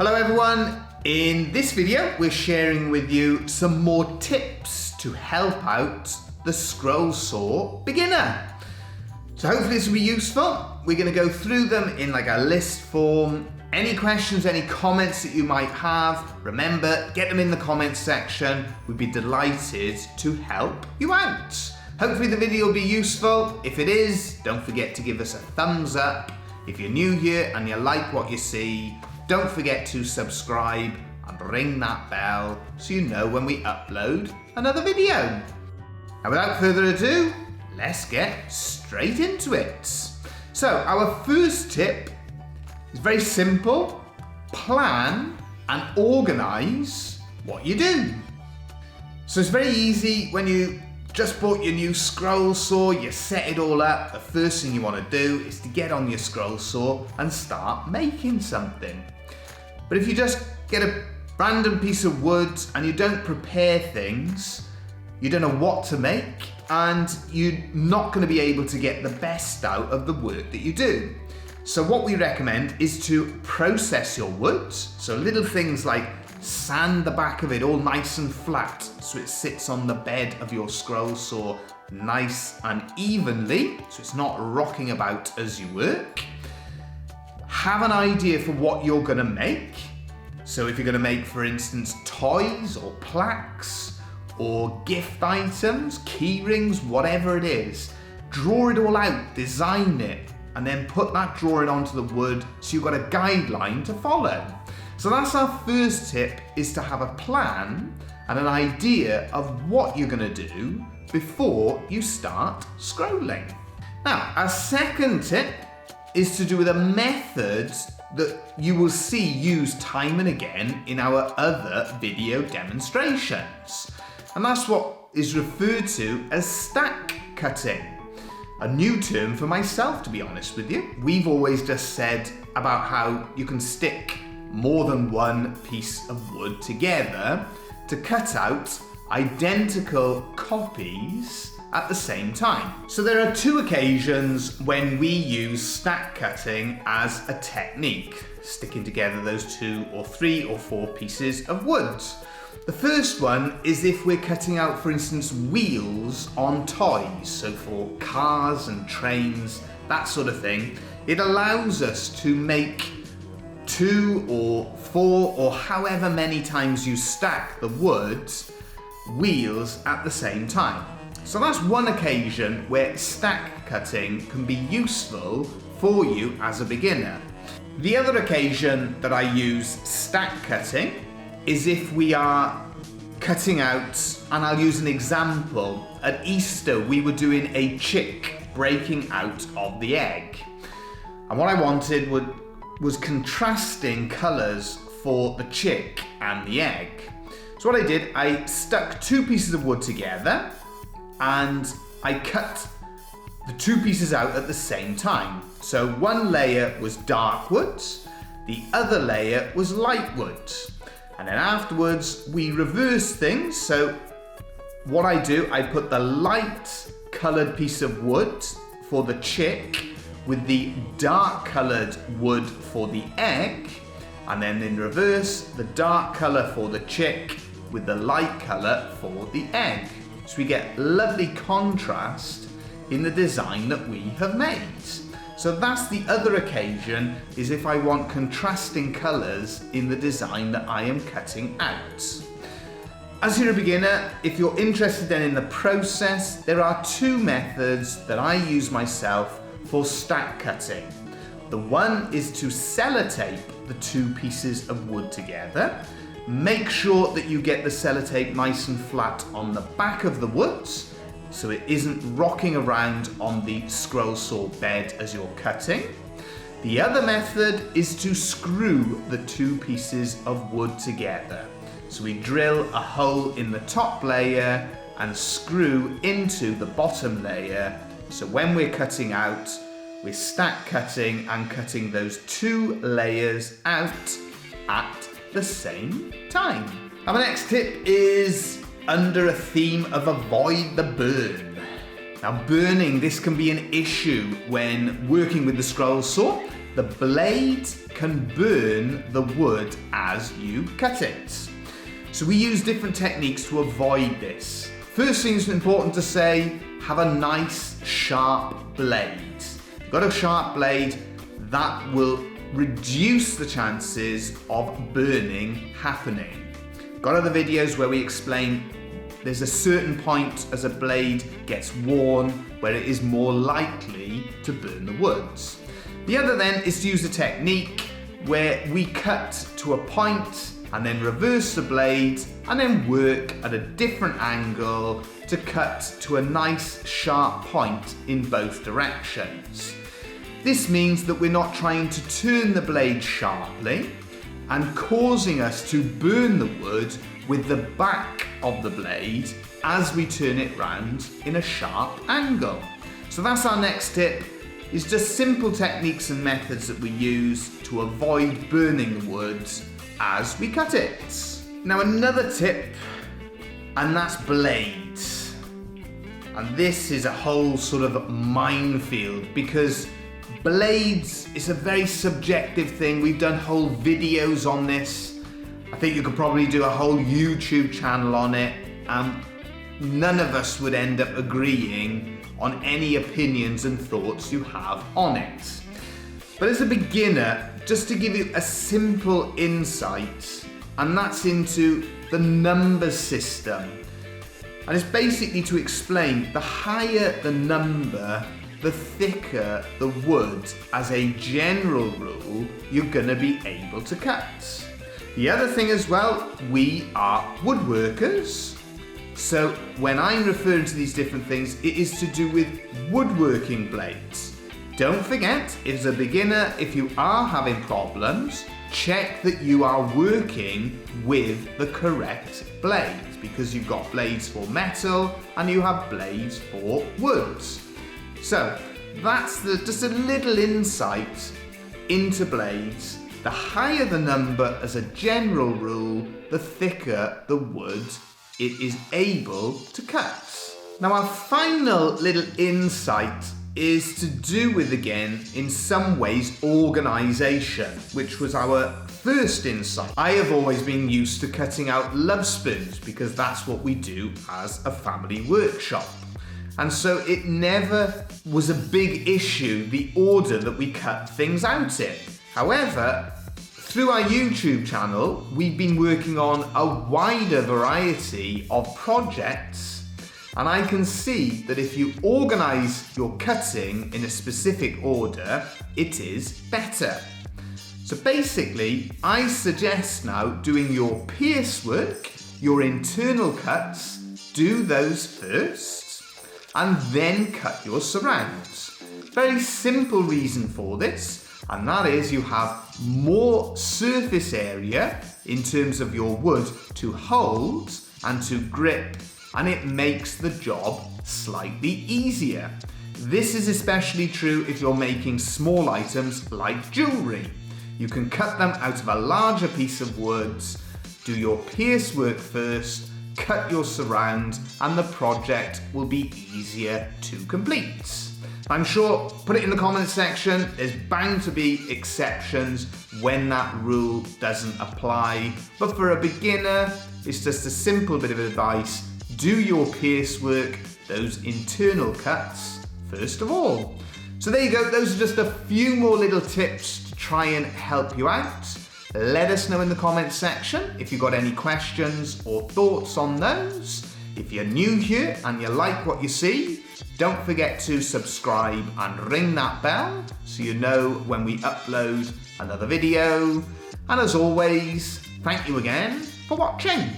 Hello everyone, in this video we're sharing with you some more tips to help out the scroll saw beginner. So hopefully this will be useful. We're going to go through them in like a list form. Any questions, any comments that you might have, remember, get them in the comments section. We'd be delighted to help you out. Hopefully the video will be useful. If it is, don't forget to give us a thumbs up. If you're new here and you like what you see, don't forget to subscribe and ring that bell so you know when we upload another video. And without further ado, let's get straight into it. So our first tip is very simple. Plan and organize what you do. So it's very easy when you just bought your new scroll saw, you set it all up. The first thing you want to do is to get on your scroll saw and start making something. But if you just get a random piece of wood and you don't prepare things, you don't know what to make, and you're not going to be able to get the best out of the work that you do. So what we recommend is to process your wood. So little things like sand the back of it all nice and flat so it sits on the bed of your scroll saw nice and evenly, so it's not rocking about as you work. Have an idea for what you're going to make. So if you're going to make, for instance, toys or plaques or gift items, key rings, whatever it is, draw it all out, design it, and then put that drawing onto the wood so you've got a guideline to follow. So that's our first tip, is to have a plan and an idea of what you're going to do before you start scrolling. Now, our second tip is to do with a method that you will see used time and again in our other video demonstrations. And that's what is referred to as stack cutting. A new term for myself, to be honest with you. We've always just said about how you can stick more than one piece of wood together to cut out identical copies at the same time. So there are two occasions when we use stack cutting as a technique, sticking together those 2 or 3 or 4 pieces of wood. The first one is if we're cutting out, for instance, wheels on toys, so for cars and trains, that sort of thing. It allows us to make 2 or 4 or however many times you stack the wood wheels at the same time. So that's one occasion where stack cutting can be useful for you as a beginner. The other occasion that I use stack cutting is if we are cutting out, and I'll use an example. At Easter we were doing a chick breaking out of the egg, and what I wanted was contrasting colours for the chick and the egg. So what I did, I stuck 2 pieces of wood together and I cut the 2 pieces out at the same time. So one layer was dark wood, the other layer was light wood. And then afterwards we reverse things. So what I do, I put the light coloured piece of wood for the chick with the dark coloured wood for the egg, and then in reverse, the dark colour for the chick with the light colour for the egg. So we get lovely contrast in the design that we have made. So that's the other occasion, is if I want contrasting colours in the design that I am cutting out. As you're a beginner, if you're interested then in the process, there are 2 methods that I use myself for stack cutting. The one is to sellotape the 2 pieces of wood together. Make sure that you get the sellotape nice and flat on the back of the wood, so it isn't rocking around on the scroll saw bed as you're cutting. The other method is to screw the 2 pieces of wood together. So we drill a hole in the top layer and screw into the bottom layer. So when we're cutting out, we're stack cutting and cutting those 2 layers out at the same time. Our next tip is under a theme of avoid the burn. Now burning, this can be an issue when working with the scroll saw, the blade can burn the wood as you cut it. So we use different techniques to avoid this. First thing is important to say, have a nice sharp blade. If you've got a sharp blade, that will reduce the chances of burning happening. Got other videos where we explain there's a certain point as a blade gets worn where it is more likely to burn the woods. The other then is to use a technique where we cut to a point and then reverse the blade and then work at a different angle to cut to a nice sharp point in both directions. This means that we're not trying to turn the blade sharply and causing us to burn the wood with the back of the blade as we turn it round in a sharp angle. So that's our next tip, is just simple techniques and methods that we use to avoid burning the wood as we cut it. Now another tip, and that's blades. And this is a whole sort of minefield because blades is a very subjective thing. We've done whole videos on this. I think you could probably do a whole YouTube channel on it, and none of us would end up agreeing on any opinions and thoughts you have on it. But as a beginner, just to give you a simple insight, and that's into the number system. And it's basically to explain the higher the number, the thicker the wood, as a general rule, you're gonna be able to cut. The other thing as well, we are woodworkers. So when I'm referring to these different things, it is to do with woodworking blades. Don't forget, as a beginner, if you are having problems, check that you are working with the correct blades, because you've got blades for metal and you have blades for woods. So that's just a little insight into blades. The higher the number as a general rule, the thicker the wood it is able to cut. Now our final little insight is to do with, again, in some ways, organisation, which was our first insight. I have always been used to cutting out love spoons because that's what we do as a family workshop. And so it never was a big issue, the order that we cut things out in. However, through our YouTube channel, we've been working on a wider variety of projects, and I can see that if you organise your cutting in a specific order, it is better. So basically, I suggest now doing your pierce work, your internal cuts, do those first, and then cut your surrounds. Very simple reason for this, and that is you have more surface area in terms of your wood to hold and to grip, and it makes the job slightly easier. This is especially true if you're making small items like jewellery. You can cut them out of a larger piece of wood, do your pierce work first, cut your surround, and the project will be easier to complete. I'm sure, put it in the comments section, there's bound to be exceptions when that rule doesn't apply. But for a beginner, it's just a simple bit of advice. Do your pierce work, those internal cuts, first of all. So there you go, those are just a few more little tips to try and help you out. Let us know in the comments section if you've got any questions or thoughts on those. If you're new here and you like what you see, don't forget to subscribe and ring that bell so you know when we upload another video. And as always, thank you again for watching.